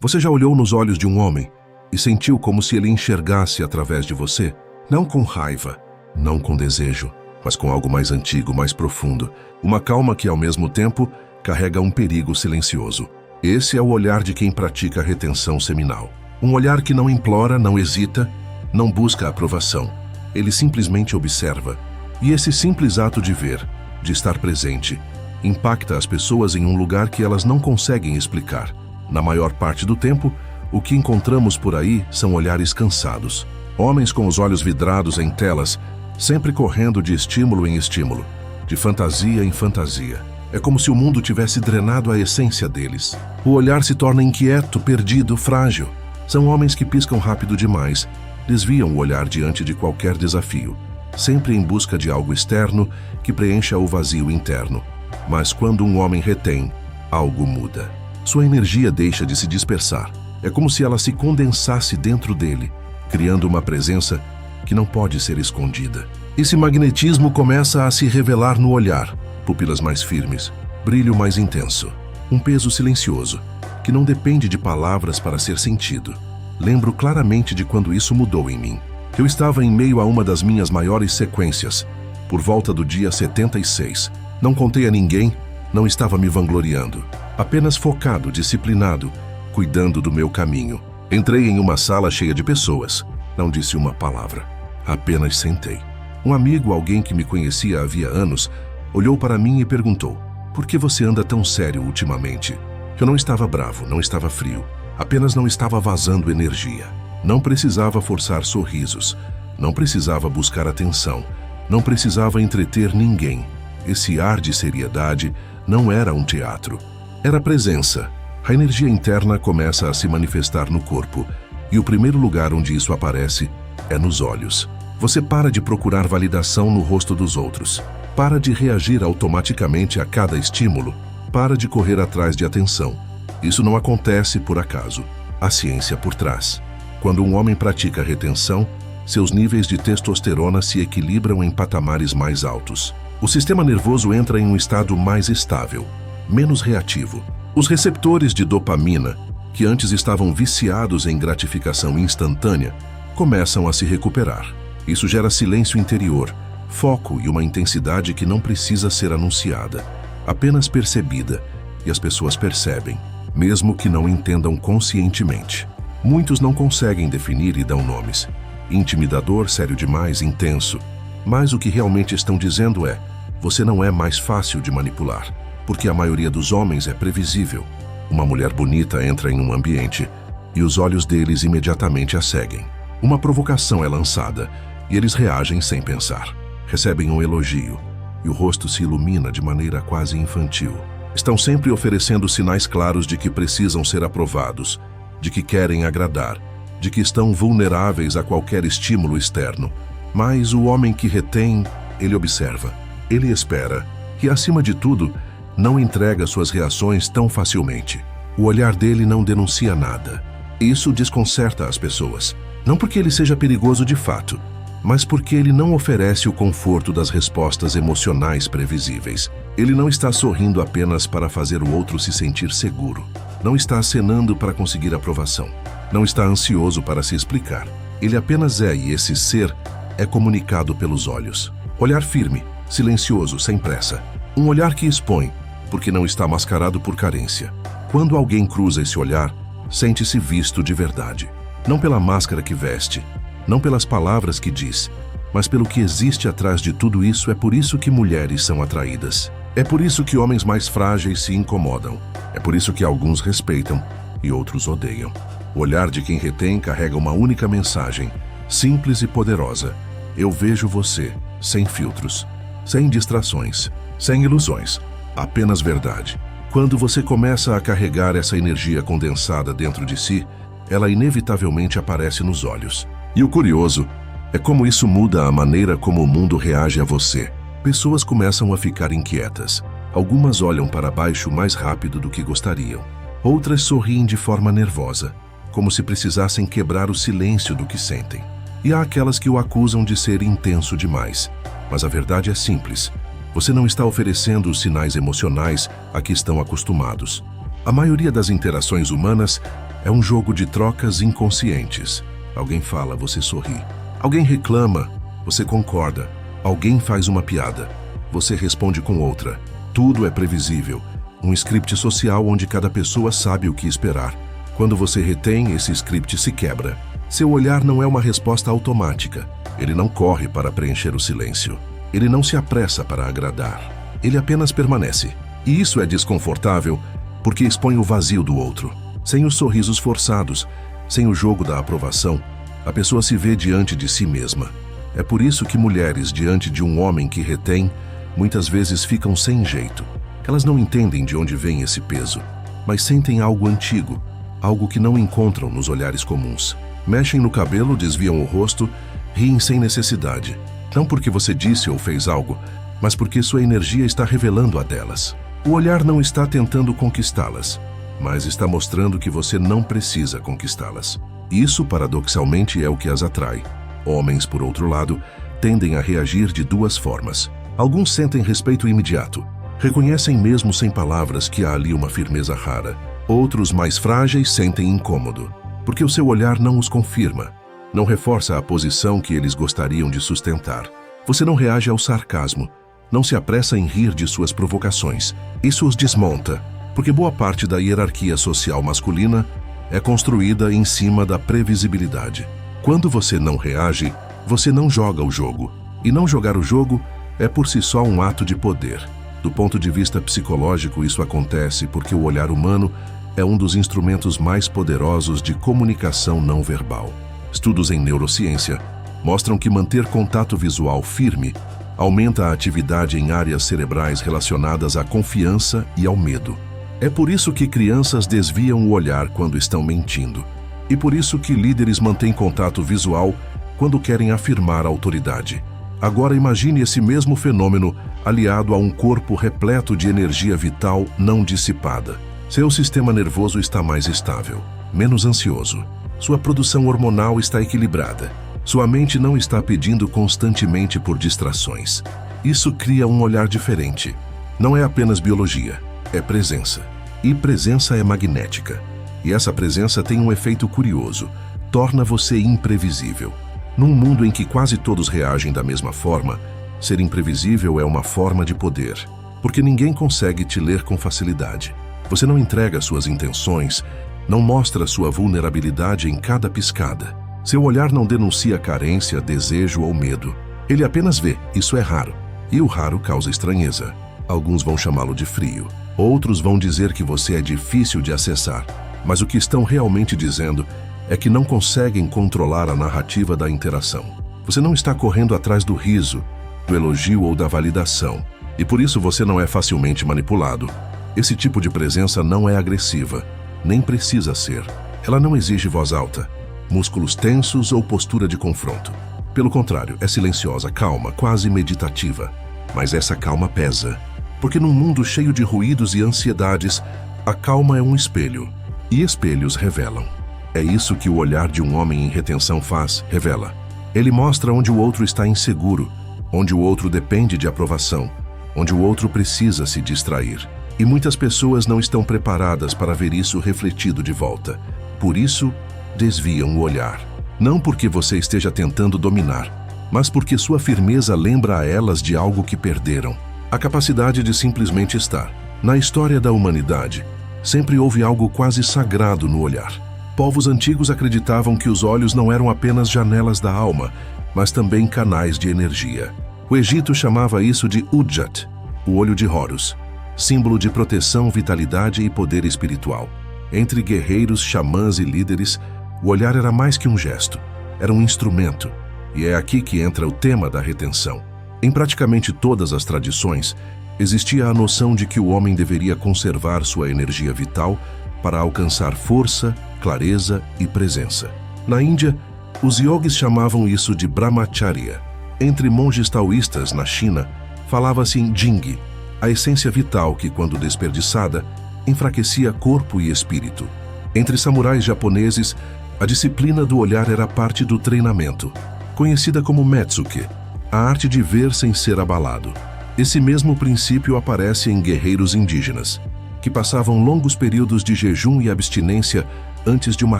Você já olhou nos olhos de um homem e sentiu como se ele enxergasse através de você? Não com raiva, não com desejo, mas com algo mais antigo, mais profundo. Uma calma que, ao mesmo tempo, carrega um perigo silencioso. Esse é o olhar de quem pratica a retenção seminal. Um olhar que não implora, não hesita, não busca aprovação. Ele simplesmente observa. E esse simples ato de ver, de estar presente, impacta as pessoas em um lugar que elas não conseguem explicar. Na maior parte do tempo, o que encontramos por aí são olhares cansados. Homens com os olhos vidrados em telas, sempre correndo de estímulo em estímulo, de fantasia em fantasia. É como se o mundo tivesse drenado a essência deles. O olhar se torna inquieto, perdido, frágil. São homens que piscam rápido demais, desviam o olhar diante de qualquer desafio, sempre em busca de algo externo que preencha o vazio interno. Mas quando um homem retém, algo muda. Sua energia deixa de se dispersar. É como se ela se condensasse dentro dele, criando uma presença que não pode ser escondida. Esse magnetismo começa a se revelar no olhar, pupilas mais firmes, brilho mais intenso, um peso silencioso, que não depende de palavras para ser sentido. Lembro claramente de quando isso mudou em mim. Eu estava em meio a uma das minhas maiores sequências, por volta do dia 76. Não contei a ninguém, não estava me vangloriando, apenas focado, disciplinado, cuidando do meu caminho. Entrei em uma sala cheia de pessoas, não disse uma palavra, apenas sentei. Um amigo, alguém que me conhecia havia anos, olhou para mim e perguntou: "Por que você anda tão sério ultimamente?" Eu não estava bravo, não estava frio, apenas não estava vazando energia. Não precisava forçar sorrisos, não precisava buscar atenção, não precisava entreter ninguém. Esse ar de seriedade não era um teatro, era presença. A energia interna começa a se manifestar no corpo, e o primeiro lugar onde isso aparece é nos olhos. Você para de procurar validação no rosto dos outros, para de reagir automaticamente a cada estímulo, para de correr atrás de atenção. Isso não acontece por acaso. Há ciência por trás. Quando um homem pratica retenção, seus níveis de testosterona se equilibram em patamares mais altos. O sistema nervoso entra em um estado mais estável, menos reativo. Os receptores de dopamina, que antes estavam viciados em gratificação instantânea, começam a se recuperar. Isso gera silêncio interior, foco e uma intensidade que não precisa ser anunciada, apenas percebida, e as pessoas percebem, mesmo que não entendam conscientemente. Muitos não conseguem definir e dão nomes. Intimidador, sério demais, intenso. Mas o que realmente estão dizendo é: você não é mais fácil de manipular, porque a maioria dos homens é previsível. Uma mulher bonita entra em um ambiente e os olhos deles imediatamente a seguem. Uma provocação é lançada e eles reagem sem pensar. Recebem um elogio e o rosto se ilumina de maneira quase infantil. Estão sempre oferecendo sinais claros de que precisam ser aprovados, de que querem agradar, de que estão vulneráveis a qualquer estímulo externo. Mas o homem que retém, ele observa, ele espera e, acima de tudo, não entrega suas reações tão facilmente. O olhar dele não denuncia nada. Isso desconcerta as pessoas, não porque ele seja perigoso de fato, mas porque ele não oferece o conforto das respostas emocionais previsíveis. Ele não está sorrindo apenas para fazer o outro se sentir seguro. Não está acenando para conseguir aprovação. Não está ansioso para se explicar. Ele apenas é, e esse ser é comunicado pelos olhos. Olhar firme, silencioso, sem pressa. Um olhar que expõe, porque não está mascarado por carência. Quando alguém cruza esse olhar, sente-se visto de verdade. Não pela máscara que veste, não pelas palavras que diz, mas pelo que existe atrás de tudo isso. É por isso que mulheres são atraídas. É por isso que homens mais frágeis se incomodam. É por isso que alguns respeitam e outros odeiam. O olhar de quem retém carrega uma única mensagem, simples e poderosa: eu vejo você, sem filtros, sem distrações, sem ilusões, apenas verdade. Quando você começa a carregar essa energia condensada dentro de si, ela inevitavelmente aparece nos olhos. E o curioso é como isso muda a maneira como o mundo reage a você. Pessoas começam a ficar inquietas. Algumas olham para baixo mais rápido do que gostariam. Outras sorriem de forma nervosa, como se precisassem quebrar o silêncio do que sentem. E há aquelas que o acusam de ser intenso demais. Mas a verdade é simples. Você não está oferecendo os sinais emocionais a que estão acostumados. A maioria das interações humanas É um jogo de trocas inconscientes. Alguém fala, você sorri. Alguém reclama, você concorda. Alguém faz uma piada, você responde com outra. Tudo é previsível. Um script social onde cada pessoa sabe o que esperar. Quando você retém, esse script se quebra. Seu olhar não é uma resposta automática. Ele não corre para preencher o silêncio. Ele não se apressa para agradar. Ele apenas permanece. E isso é desconfortável porque expõe o vazio do outro. Sem os sorrisos forçados, sem o jogo da aprovação, a pessoa se vê diante de si mesma. É por isso que mulheres diante de um homem que retém, muitas vezes ficam sem jeito. Elas não entendem de onde vem esse peso, mas sentem algo antigo, algo que não encontram nos olhares comuns. Mexem no cabelo, desviam o rosto, riem sem necessidade. Não porque você disse ou fez algo, mas porque sua energia está revelando a delas. O olhar não está tentando conquistá-las, mas está mostrando que você não precisa conquistá-las. Isso, paradoxalmente, é o que as atrai. Homens, por outro lado, tendem a reagir de duas formas. Alguns sentem respeito imediato. Reconhecem mesmo sem palavras que há ali uma firmeza rara. Outros, mais frágeis, sentem incômodo, porque o seu olhar não os confirma, não reforça a posição que eles gostariam de sustentar. Você não reage ao sarcasmo, não se apressa em rir de suas provocações. Isso os desmonta, porque boa parte da hierarquia social masculina é construída em cima da previsibilidade. Quando você não reage, você não joga o jogo. E não jogar o jogo é por si só um ato de poder. Do ponto de vista psicológico, isso acontece porque o olhar humano é um dos instrumentos mais poderosos de comunicação não verbal. Estudos em neurociência mostram que manter contato visual firme aumenta a atividade em áreas cerebrais relacionadas à confiança e ao medo. É por isso que crianças desviam o olhar quando estão mentindo. E por isso que líderes mantêm contato visual quando querem afirmar autoridade. Agora imagine esse mesmo fenômeno aliado a um corpo repleto de energia vital não dissipada. Seu sistema nervoso está mais estável, menos ansioso. Sua produção hormonal está equilibrada. Sua mente não está pedindo constantemente por distrações. Isso cria um olhar diferente. Não é apenas biologia, é presença. E presença é magnética. E essa presença tem um efeito curioso. Torna você imprevisível. Num mundo em que quase todos reagem da mesma forma, ser imprevisível é uma forma de poder, porque ninguém consegue te ler com facilidade. Você não entrega suas intenções, não mostra sua vulnerabilidade em cada piscada. Seu olhar não denuncia carência, desejo ou medo. Ele apenas vê, isso é raro. E o raro causa estranheza. Alguns vão chamá-lo de frio. Outros vão dizer que você é difícil de acessar. Mas o que estão realmente dizendo é que não conseguem controlar a narrativa da interação. Você não está correndo atrás do riso, do elogio ou da validação. E por isso você não é facilmente manipulado. Esse tipo de presença não é agressiva, nem precisa ser. Ela não exige voz alta, músculos tensos ou postura de confronto. Pelo contrário, é silenciosa, calma, quase meditativa. Mas essa calma pesa, porque num mundo cheio de ruídos e ansiedades, a calma é um espelho, e espelhos revelam. É isso que o olhar de um homem em retenção faz, revela. Ele mostra onde o outro está inseguro, onde o outro depende de aprovação, onde o outro precisa se distrair. E muitas pessoas não estão preparadas para ver isso refletido de volta. Por isso, desviam o olhar. Não porque você esteja tentando dominar, mas porque sua firmeza lembra a elas de algo que perderam. A capacidade de simplesmente estar. Na história da humanidade, sempre houve algo quase sagrado no olhar. Povos antigos acreditavam que os olhos não eram apenas janelas da alma, mas também canais de energia. O Egito chamava isso de Udjat, o olho de Horus, símbolo de proteção, vitalidade e poder espiritual. Entre guerreiros, xamãs e líderes, o olhar era mais que um gesto, era um instrumento. E é aqui que entra o tema da retenção. Em praticamente todas as tradições, existia a noção de que o homem deveria conservar sua energia vital para alcançar força, clareza e presença. Na Índia, os yogis chamavam isso de brahmacharya. Entre monges taoístas na China, falava-se em jing, a essência vital que, quando desperdiçada, enfraquecia corpo e espírito. Entre samurais japoneses, a disciplina do olhar era parte do treinamento, conhecida como metsuke, a arte de ver sem ser abalado. Esse mesmo princípio aparece em guerreiros indígenas, que passavam longos períodos de jejum e abstinência antes de uma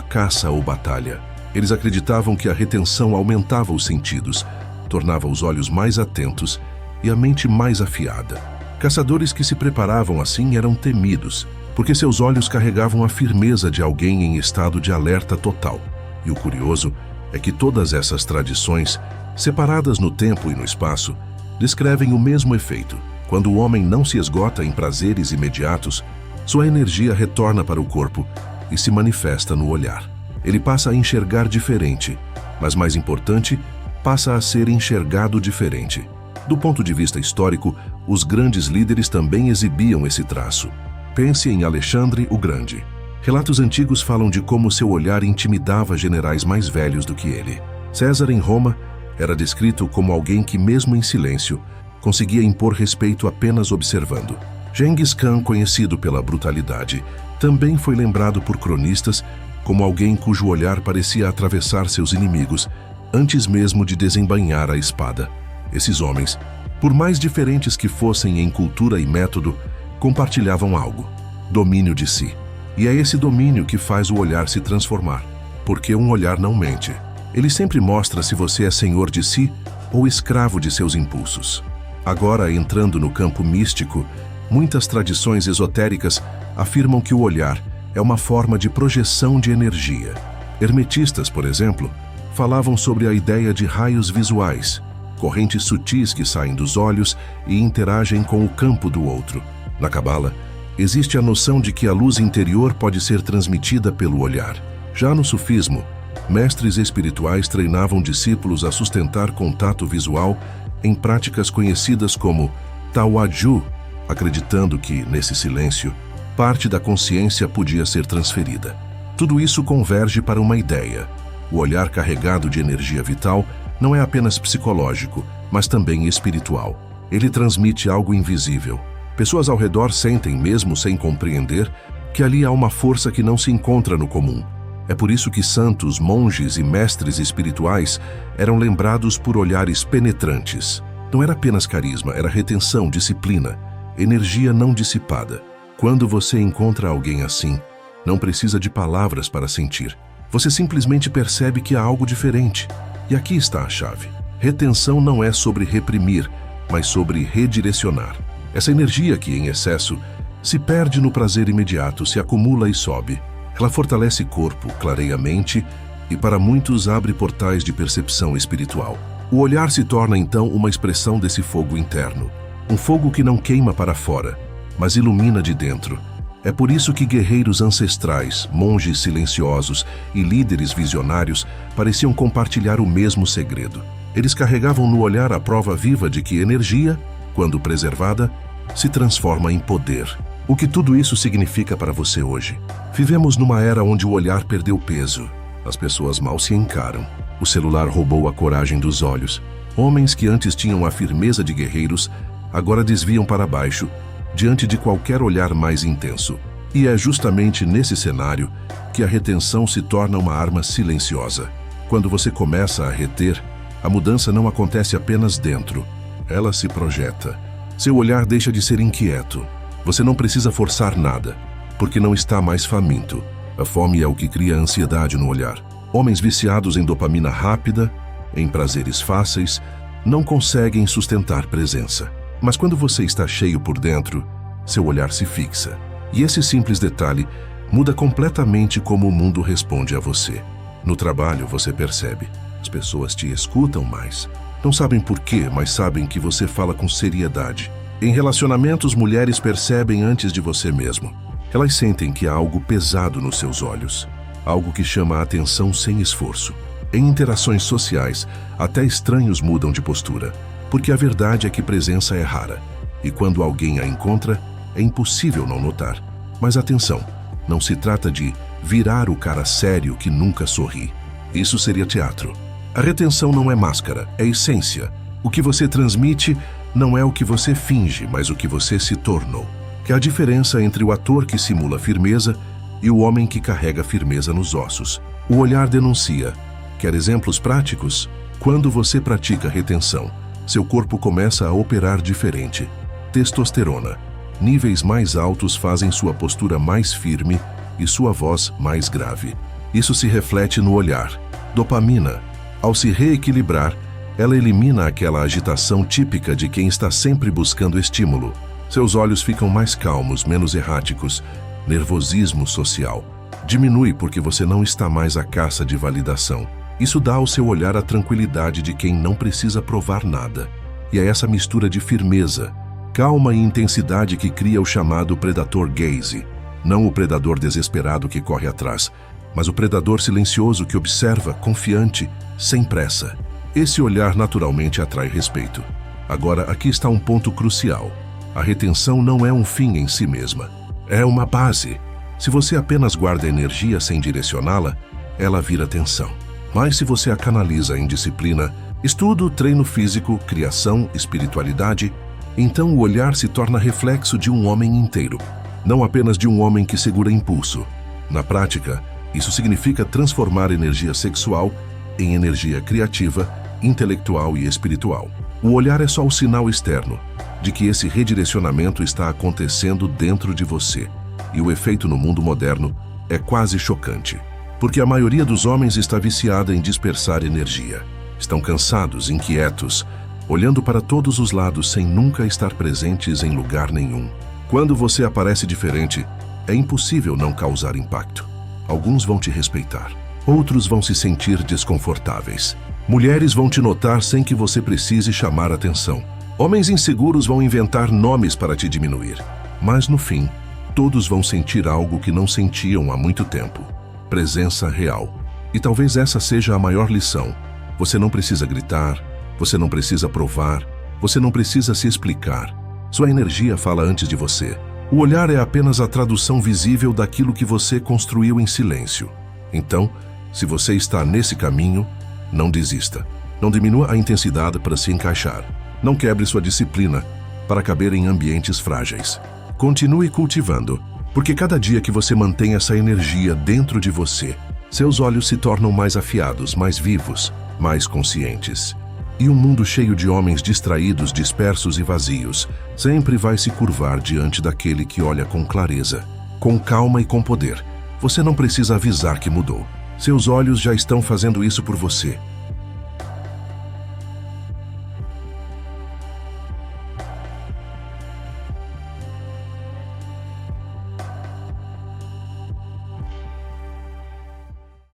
caça ou batalha. Eles acreditavam que a retenção aumentava os sentidos, tornava os olhos mais atentos e a mente mais afiada. Caçadores que se preparavam assim eram temidos, porque seus olhos carregavam a firmeza de alguém em estado de alerta total. E o curioso é que todas essas tradições, separadas no tempo e no espaço, descrevem o mesmo efeito. Quando o homem não se esgota em prazeres imediatos, sua energia retorna para o corpo e se manifesta no olhar. Ele passa a enxergar diferente, mas mais importante, passa a ser enxergado diferente. Do ponto de vista histórico, os grandes líderes também exibiam esse traço. Pense em Alexandre o Grande. Relatos antigos falam de como seu olhar intimidava generais mais velhos do que ele. César, em Roma, era descrito como alguém que, mesmo em silêncio, conseguia impor respeito apenas observando. Genghis Khan, conhecido pela brutalidade, também foi lembrado por cronistas como alguém cujo olhar parecia atravessar seus inimigos antes mesmo de desembainhar a espada. Esses homens, por mais diferentes que fossem em cultura e método, compartilhavam algo: domínio de si. E é esse domínio que faz o olhar se transformar, porque um olhar não mente. Ele sempre mostra se você é senhor de si ou escravo de seus impulsos. Agora, entrando no campo místico, muitas tradições esotéricas afirmam que o olhar é uma forma de projeção de energia. Hermetistas, por exemplo, falavam sobre a ideia de raios visuais, correntes sutis que saem dos olhos e interagem com o campo do outro. Na Cabala, existe a noção de que a luz interior pode ser transmitida pelo olhar. Já no sufismo, mestres espirituais treinavam discípulos a sustentar contato visual em práticas conhecidas como Tawaju, acreditando que, nesse silêncio, parte da consciência podia ser transferida. Tudo isso converge para uma ideia: o olhar carregado de energia vital não é apenas psicológico, mas também espiritual. Ele transmite algo invisível. Pessoas ao redor sentem, mesmo sem compreender, que ali há uma força que não se encontra no comum. É por isso que santos, monges e mestres espirituais eram lembrados por olhares penetrantes. Não era apenas carisma, era retenção, disciplina, energia não dissipada. Quando você encontra alguém assim, não precisa de palavras para sentir. Você simplesmente percebe que há algo diferente. E aqui está a chave. Retenção não é sobre reprimir, mas sobre redirecionar. Essa energia que, em excesso, se perde no prazer imediato, se acumula e sobe. Ela fortalece corpo, clareia a mente e, para muitos, abre portais de percepção espiritual. O olhar se torna, então, uma expressão desse fogo interno. Um fogo que não queima para fora, mas ilumina de dentro. É por isso que guerreiros ancestrais, monges silenciosos e líderes visionários pareciam compartilhar o mesmo segredo. Eles carregavam no olhar a prova viva de que energia, quando preservada, se transforma em poder. O que tudo isso significa para você hoje? Vivemos numa era onde o olhar perdeu peso. As pessoas mal se encaram. O celular roubou a coragem dos olhos. Homens que antes tinham a firmeza de guerreiros, agora desviam para baixo, diante de qualquer olhar mais intenso. E é justamente nesse cenário que a retenção se torna uma arma silenciosa. Quando você começa a reter, a mudança não acontece apenas dentro. Ela se projeta. Seu olhar deixa de ser inquieto. Você não precisa forçar nada, porque não está mais faminto. A fome é o que cria ansiedade no olhar. Homens viciados em dopamina rápida, em prazeres fáceis, não conseguem sustentar presença. Mas quando você está cheio por dentro, seu olhar se fixa. E esse simples detalhe muda completamente como o mundo responde a você. No trabalho, você percebe. As pessoas te escutam mais. Não sabem por quê, mas sabem que você fala com seriedade. Em relacionamentos, mulheres percebem antes de você mesmo. Elas sentem que há algo pesado nos seus olhos. Algo que chama a atenção sem esforço. Em interações sociais, até estranhos mudam de postura. Porque a verdade é que presença é rara. E quando alguém a encontra, é impossível não notar. Mas atenção, não se trata de virar o cara sério que nunca sorri. Isso seria teatro. A retenção não é máscara, é essência. O que você transmite não é o que você finge, mas o que você se tornou. Que é a diferença entre o ator que simula firmeza e o homem que carrega firmeza nos ossos. O olhar denuncia. Quer exemplos práticos? Quando você pratica retenção, seu corpo começa a operar diferente. Testosterona. Níveis mais altos fazem sua postura mais firme e sua voz mais grave. Isso se reflete no olhar. Dopamina. Ao se reequilibrar, ela elimina aquela agitação típica de quem está sempre buscando estímulo. Seus olhos ficam mais calmos, menos erráticos. Nervosismo social. Diminui porque você não está mais à caça de validação. Isso dá ao seu olhar a tranquilidade de quem não precisa provar nada. E é essa mistura de firmeza, calma e intensidade que cria o chamado predador gaze. Não o predador desesperado que corre atrás, mas o predador silencioso que observa, confiante, sem pressa. Esse olhar naturalmente atrai respeito. Agora, aqui está um ponto crucial. A retenção não é um fim em si mesma. É uma base. Se você apenas guarda energia sem direcioná-la, ela vira tensão. Mas se você a canaliza em disciplina, estudo, treino físico, criação, espiritualidade, então o olhar se torna reflexo de um homem inteiro, não apenas de um homem que segura impulso. Na prática, isso significa transformar energia sexual em energia criativa, intelectual e espiritual. O olhar é só o sinal externo de que esse redirecionamento está acontecendo dentro de você. E o efeito no mundo moderno é quase chocante, porque a maioria dos homens está viciada em dispersar energia. Estão cansados, inquietos, olhando para todos os lados sem nunca estar presentes em lugar nenhum. Quando você aparece diferente, é impossível não causar impacto. Alguns vão te respeitar, outros vão se sentir desconfortáveis. Mulheres vão te notar sem que você precise chamar atenção. Homens inseguros vão inventar nomes para te diminuir. Mas no fim, todos vão sentir algo que não sentiam há muito tempo. Presença real. E talvez essa seja a maior lição. Você não precisa gritar, você não precisa provar, você não precisa se explicar. Sua energia fala antes de você. O olhar é apenas a tradução visível daquilo que você construiu em silêncio. Então, se você está nesse caminho, não desista. Não diminua a intensidade para se encaixar. Não quebre sua disciplina para caber em ambientes frágeis. Continue cultivando, porque cada dia que você mantém essa energia dentro de você, seus olhos se tornam mais afiados, mais vivos, mais conscientes. E um mundo cheio de homens distraídos, dispersos e vazios sempre vai se curvar diante daquele que olha com clareza, com calma e com poder. Você não precisa avisar que mudou. Seus olhos já estão fazendo isso por você.